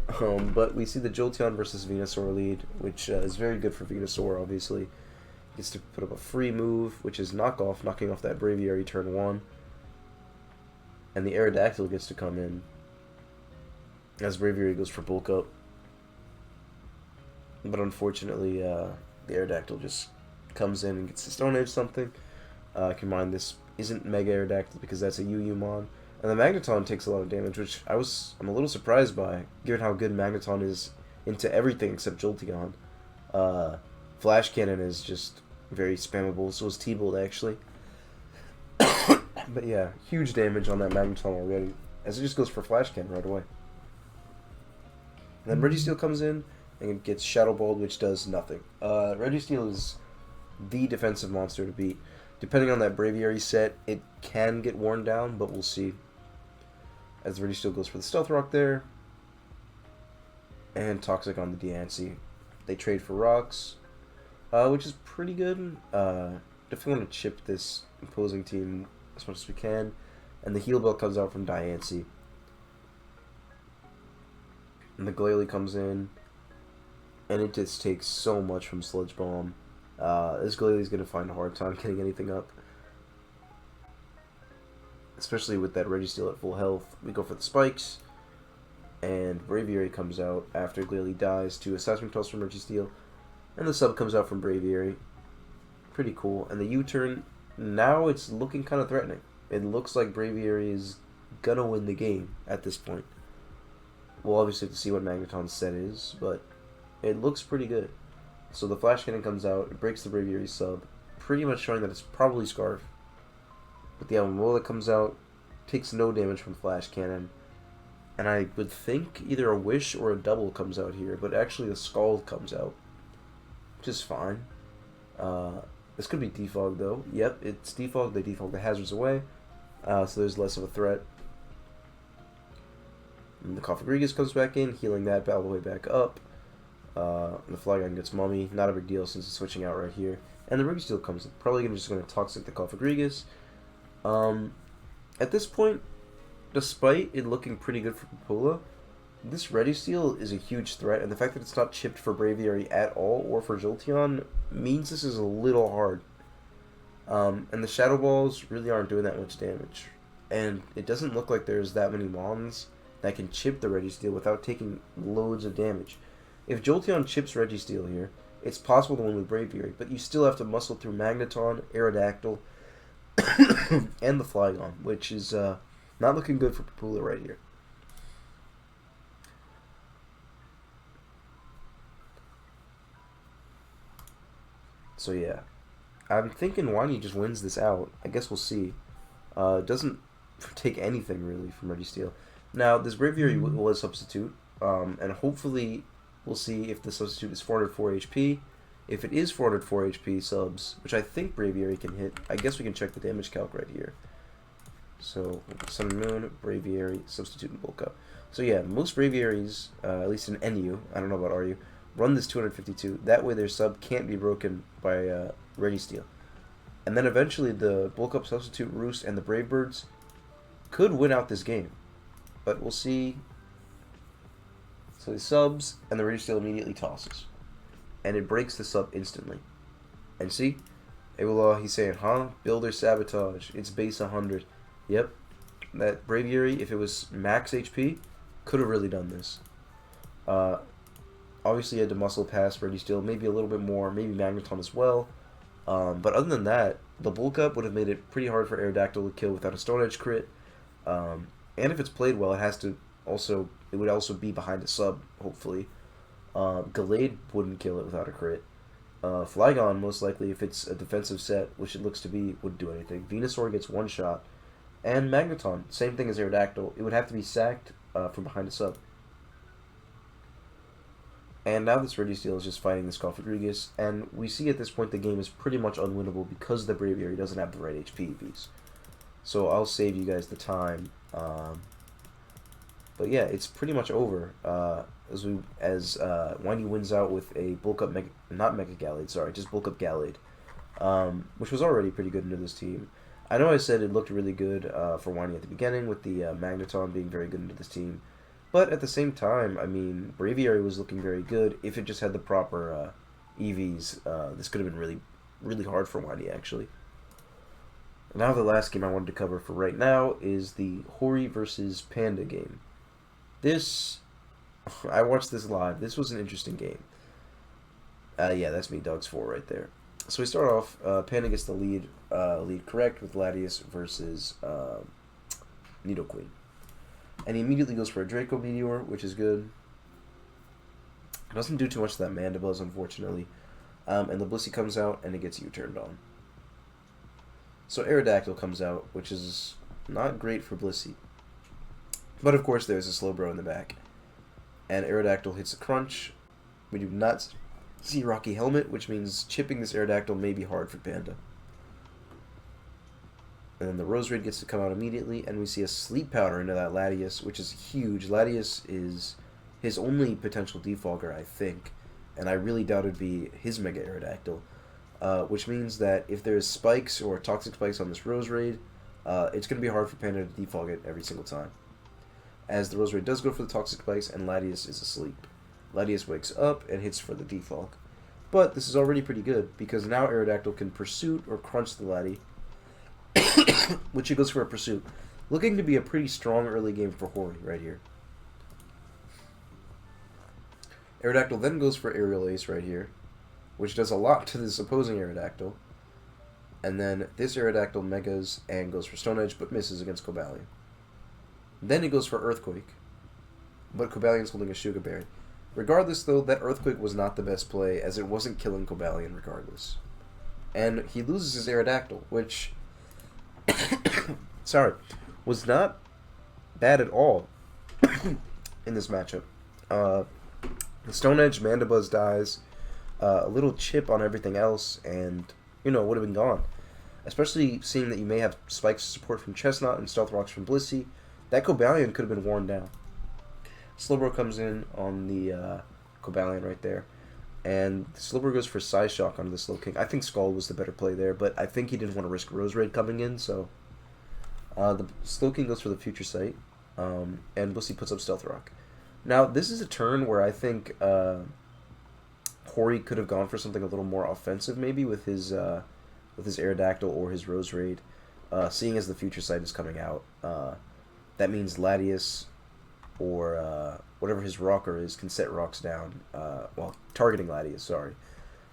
But we see the Jolteon versus Venusaur lead, which is very good for Venusaur, obviously. Gets to put up a free move, which is Knock Off, knocking off that Braviary turn 1. And the Aerodactyl gets to come in as Braviary goes for Bulk Up. But unfortunately, the Aerodactyl just comes in and gets to Stone Edge something. Keep in mind, this isn't Mega Aerodactyl because that's a UU-Mon. And the Magneton takes a lot of damage, which I'm a little surprised by, given how good Magneton is into everything except Jolteon. Flash Cannon is just very spammable, so is T-Bolt actually. But yeah, huge damage on that Magneton already, as it just goes for Flash Cannon right away. And then Registeel comes in and it gets Shadow Balled, which does nothing. Registeel is the defensive monster to beat. Depending on that Braviary set, it can get worn down, but we'll see. As Registeel goes for the Stealth Rock there. And Toxic on the Diancie. They trade for rocks, which is pretty good. Definitely want to chip this opposing team as much as we can. And the Heal Bell comes out from Diancie. And the Glalie comes in. And it just takes so much from Sludge Bomb. This Glalie is going to find a hard time getting anything up. Especially with that Registeel at full health. We go for the spikes. And Braviary comes out after Glalie dies to Assassin Toss from Registeel. And the sub comes out from Braviary. Pretty cool. And the U-turn, now it's looking kind of threatening. It looks like Braviary is going to win the game at this point. We'll obviously have to see what Magneton's set is, but it looks pretty good. So the Flash Cannon comes out, it breaks the Braviary sub, pretty much showing that it's probably Scarf. But the Alomomola comes out, takes no damage from Flash Cannon, and I would think either a Wish or a Double comes out here, but actually the Scald comes out, which is fine. This could be Defog though. Yep, it's Defog. They defog the hazards away, so there's less of a threat. And the Cofagrigus comes back in, healing that all the way back up. The Flygon gets Mummy, not a big deal since it's switching out right here. And the Registeel comes in, probably just going to Toxic the Cofagrigus. At this point, despite it looking pretty good for Papula, this Registeel is a huge threat, and the fact that it's not chipped for Braviary at all, or for Jolteon, means this is a little hard. And the Shadow Balls really aren't doing that much damage. And it doesn't look like there's that many Mons that can chip the Registeel without taking loads of damage. If Jolteon chips Registeel here, it's possible to win with Braviary, but you still have to muscle through Magneton, Aerodactyl, and the Flygon, which is not looking good for Papula right here. So yeah, I'm thinking Whiny just wins this out. I guess we'll see. Doesn't take anything really from Registeel. Now, this Braviary will a substitute, and hopefully we'll see if the substitute is 404 HP. If it is 404 HP subs, which I think Braviary can hit, I guess we can check the damage calc right here. So, Sun and Moon, Braviary, substitute, and Bulk Up. So yeah, most Braviaries, at least in NU, I don't know about RU, run this 252. That way their sub can't be broken by Registeel. And then eventually the Bulk Up substitute, Roost, and the Brave Birds could win out this game. But we'll see. So he subs, and the Registeel immediately tosses. And it breaks the sub instantly. And see? He's saying, huh? Builder Sabotage. It's base 100. Yep. That Braviary, if it was max HP, could have really done this. Obviously, he had to muscle past Registeel, maybe a little bit more, maybe Magneton as well. But other than that, the bulk up would have made it pretty hard for Aerodactyl to kill without a Stone Edge crit. And if it's played well, it would also be behind a sub, hopefully. Gallade wouldn't kill it without a crit. Flygon, most likely, if it's a defensive set, which it looks to be, wouldn't do anything. Venusaur gets one shot. And Magneton, same thing as Aerodactyl. It would have to be sacked from behind a sub. And now this Registeel is just fighting this Cofagrigus, and we see at this point the game is pretty much unwinnable because the Braviary doesn't have the right HP EVs. So I'll save you guys the time. But yeah, it's pretty much over. As Windy wins out with a bulk up not Mega Gallade, sorry, just bulk up Gallade, which was already pretty good into this team. I know I said it looked really good for Windy at the beginning with the Magneton being very good into this team. But at the same time, I mean, Braviary was looking very good. If it just had the proper EVs, this could have been really, really hard for Windy, actually. Now the last game I wanted to cover for right now is the Hori versus Panda game. I watched this live. This was an interesting game. Yeah, that's me, Dogs 4 right there. So we start off, Panda gets the lead correct with Latias versus Nidoqueen. And he immediately goes for a Draco Meteor, which is good. It doesn't do too much to that Mandibuzz, unfortunately. And the Blissey comes out, and it gets U-turned on. So Aerodactyl comes out, which is not great for Blissey. But of course, there's a Slowbro in the back. And Aerodactyl hits a Crunch. We do not see Rocky Helmet, which means chipping this Aerodactyl may be hard for Panda. And then the Roserade gets to come out immediately, and we see a Sleep Powder into that Latias, which is huge. Latias is his only potential defogger, I think, and I really doubt it'd be his Mega Aerodactyl, which means that if there's spikes or toxic spikes on this Roserade, it's going to be hard for Panda to defog it every single time. As the Roserade does go for the toxic spikes, and Latias is asleep. Latias wakes up and hits for the defog. But this is already pretty good, because now Aerodactyl can Pursuit or Crunch the Lati, which he goes for a Pursuit. Looking to be a pretty strong early game for Hori right here. Aerodactyl then goes for Aerial Ace right here, which does a lot to this opposing Aerodactyl. And then this Aerodactyl Megas and goes for Stone Edge, but misses against Cobalion. Then he goes for Earthquake, but Cobalion's holding a Sugar Berry. Regardless, though, that Earthquake was not the best play, as it wasn't killing Cobalion regardless. And he loses his Aerodactyl, which was not bad at all in this matchup. The Stone Edge Mandibuzz dies, a little chip on everything else, and, would have been gone. Especially seeing that you may have spikes of support from Chestnut and Stealth Rocks from Blissey, that Cobalion could have been worn down. Slowbro comes in on the Cobalion right there, and Slowbro goes for Psyshock onto the Slowking. I think Scald was the better play there, but I think he didn't want to risk Roserade coming in, so the Slowking goes for the Future Sight, and Blissey puts up Stealth Rock. Now, this is a turn where I think Hori could have gone for something a little more offensive, maybe with his Aerodactyl or his Roserade, seeing as the Future Sight is coming out. That means Latias or whatever his rocker is can set rocks down, targeting Latias, sorry.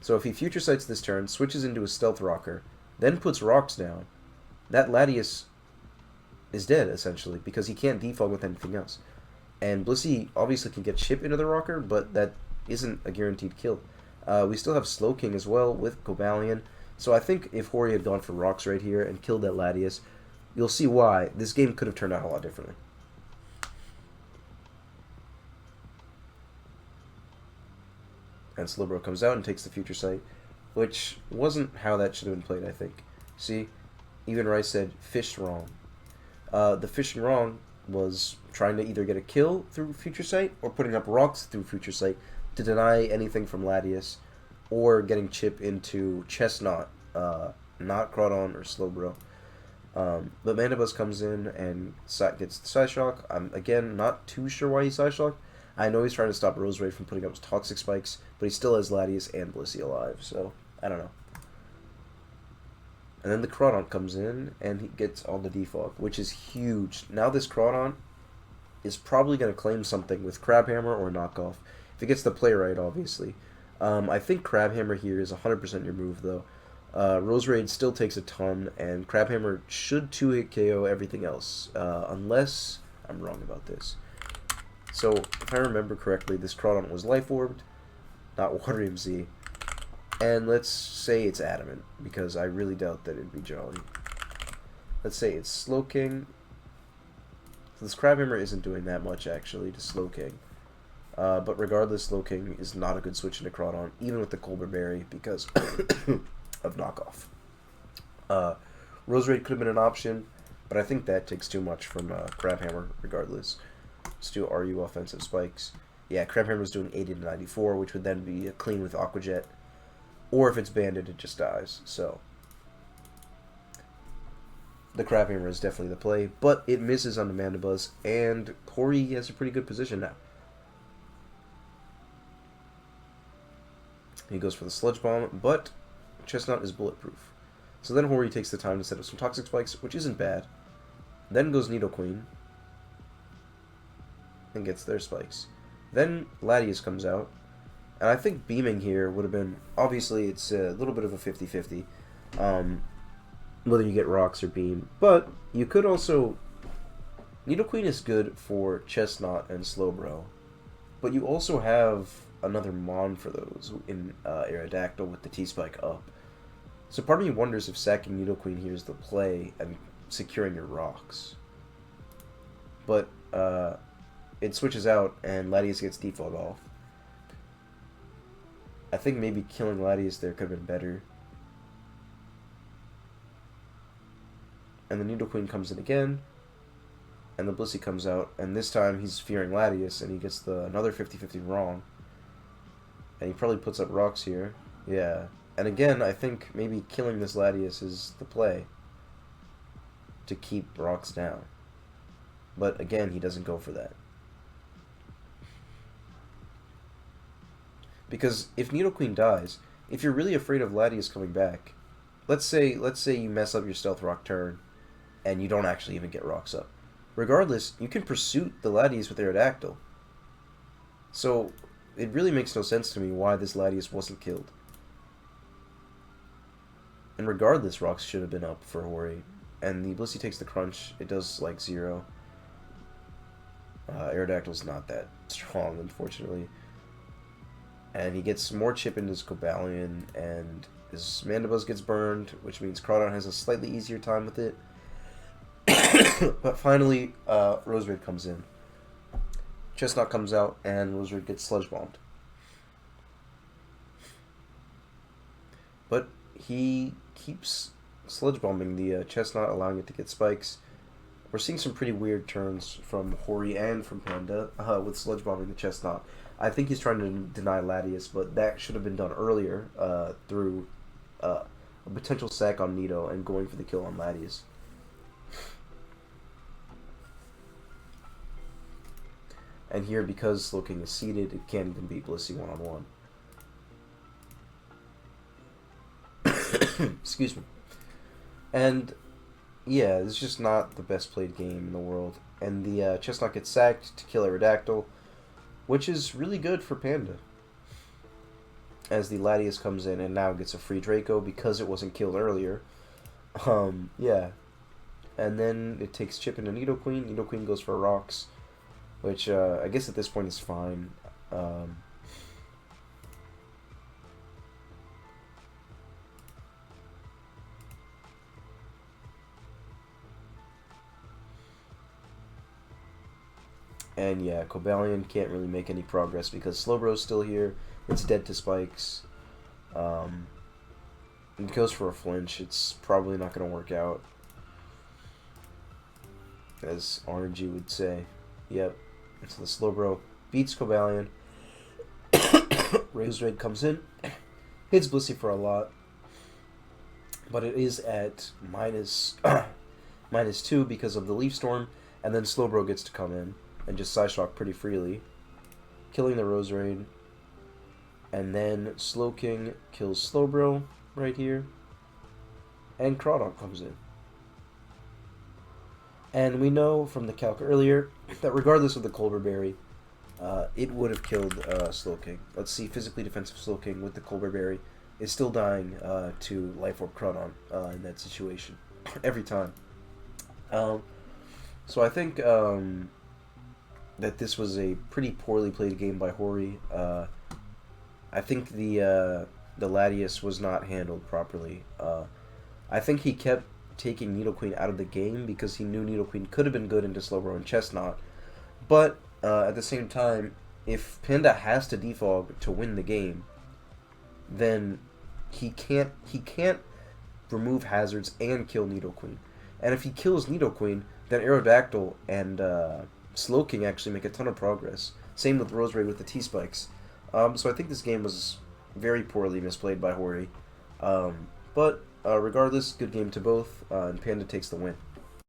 So if he Future Sights this turn, switches into a Stealth Rocker, then puts rocks down, that Latias is dead, essentially, because he can't defog with anything else. And Blissey obviously can get chip into the rocker, but that isn't a guaranteed kill. We still have Slowking as well with Cobalion, so I think if Hori had gone for rocks right here and killed that Latias, you'll see why this game could have turned out a lot differently. And Slowbro comes out and takes the Future Sight, which wasn't how that should have been played, I think. See, even Rice said, fished wrong. The fishing wrong was trying to either get a kill through Future Sight or putting up rocks through Future Sight to deny anything from Latias, or getting chip into Chestnut, not Crawdon or Slowbro. But Mandibuzz comes in and gets the Psyshock. I'm, again, not too sure why he Psyshocked. I know he's trying to stop Roserade from putting up his Toxic Spikes, but he still has Latias and Blissey alive, so I don't know. And then the Crawdon comes in, and he gets all the defog, which is huge. Now this Crawdon is probably going to claim something with Crabhammer or Knockoff. If it gets the play right, obviously. I think Crabhammer here is 100% your move, though. Rose Raid still takes a ton, and Crabhammer should 2-hit KO everything else, unless I'm wrong about this. So, if I remember correctly, this Crawdon was Life Orbed, not Water MC, and let's say it's Adamant, because I really doubt that it'd be Jolly. Let's say it's Slowking. So this Crabhammer isn't doing that much, actually, to Slowking. But regardless, Slowking is not a good switch into Crawdon, even with the Colbur Berry, because of knockoff. Rose Raid could have been an option, but I think that takes too much from Crabhammer, regardless. Let's do RU offensive spikes. Yeah, Crabhammer's doing 80 to 94, which would then be clean with Aqua Jet. Or if it's banded, it just dies. So the Crabhammer is definitely the play, but it misses on the Mandibuzz, and Hori has a pretty good position now. He goes for the Sludge Bomb, but Chestnut is bulletproof. So then Hori takes the time to set up some Toxic Spikes, which isn't bad. Then goes Nidoqueen and gets their spikes. Then Latias comes out, and I think beaming here would have been, obviously it's a little bit of a 50-50, whether you get rocks or beam, but you could also, Nidoqueen is good for Chestnut and Slowbro, but you also have another Mon for those in Aerodactyl with the T-Spike up. So part of me wonders if sacking Nidoqueen here is the play and securing your rocks. But it switches out and Latias gets default off. I think maybe killing Latias there could have been better. And the Nidoqueen comes in again, and the Blissey comes out, and this time he's fearing Latias, and he gets another 50-50 wrong. And he probably puts up rocks here. Yeah. And again, I think maybe killing this Latias is the play to keep rocks down. But again, he doesn't go for that. Because if Nidoqueen dies, if you're really afraid of Latias coming back, let's say you mess up your Stealth Rock turn, and you don't actually even get rocks up. Regardless, you can pursuit the Latias with Aerodactyl. So it really makes no sense to me why this Latias wasn't killed. And regardless, rocks should have been up for Hori. And the Blissey takes the crunch. It does like 0. Aerodactyl's not that strong, unfortunately. And he gets more chip into his Cobalion, and his Mandibuzz gets burned, which means Crawdon has a slightly easier time with it. But finally, Rose Raid comes in. Chestnut comes out, and Rose Raid gets Sludge Bombed. But he keeps Sludge Bombing the Chestnut, allowing it to get spikes. We're seeing some pretty weird turns from Hori and from Panda with Sludge Bombing the Chestnut. I think he's trying to deny Latias, but that should have been done earlier through a potential sack on Nido and going for the kill on Latias. And here, because Slowking is seated, it can't even beat Blissey one-on-one. Excuse me. And yeah, it's just not the best played game in the world. And the Chestnut gets sacked to kill Aerodactyl, which is really good for Panda. As the Latias comes in and now gets a free Draco because it wasn't killed earlier. Yeah. And then it takes chip into Nidoqueen. Nidoqueen goes for rocks, which I guess at this point is fine. And yeah, Cobalion can't really make any progress because Slowbro's still here. It's dead to spikes. It goes for a flinch. It's probably not going to work out, as RNG would say. Yep. So the Slowbro beats Cobalion. Rose Raid comes in, hits Blissey for a lot, but it is at -2 because of the Leaf Storm, and then Slowbro gets to come in and just Psyshock pretty freely, killing the Rose Raid. And then Slowking kills Slowbro right here, and Crawdon comes in. And we know from the calc earlier that regardless of the Colbur Berry, it would have killed Slowking. Let's see, physically defensive Slowking with the Colbur Berry. is still dying to Life Orb Chronon in that situation every time. Um, so I think that this was a pretty poorly played game by Hori. I think the Latias was not handled properly. I think he kept taking Nidoqueen out of the game because he knew Nidoqueen could have been good into Slowbro and Chestnut. But at the same time, if Panda has to defog to win the game, then he can't remove hazards and kill Nidoqueen. And if he kills Nidoqueen, then Aerodactyl and Slowking actually make a ton of progress. Same with Roserade with the T-Spikes. So I think this game was very poorly misplayed by Hori. But regardless, good game to both, and Panda takes the win.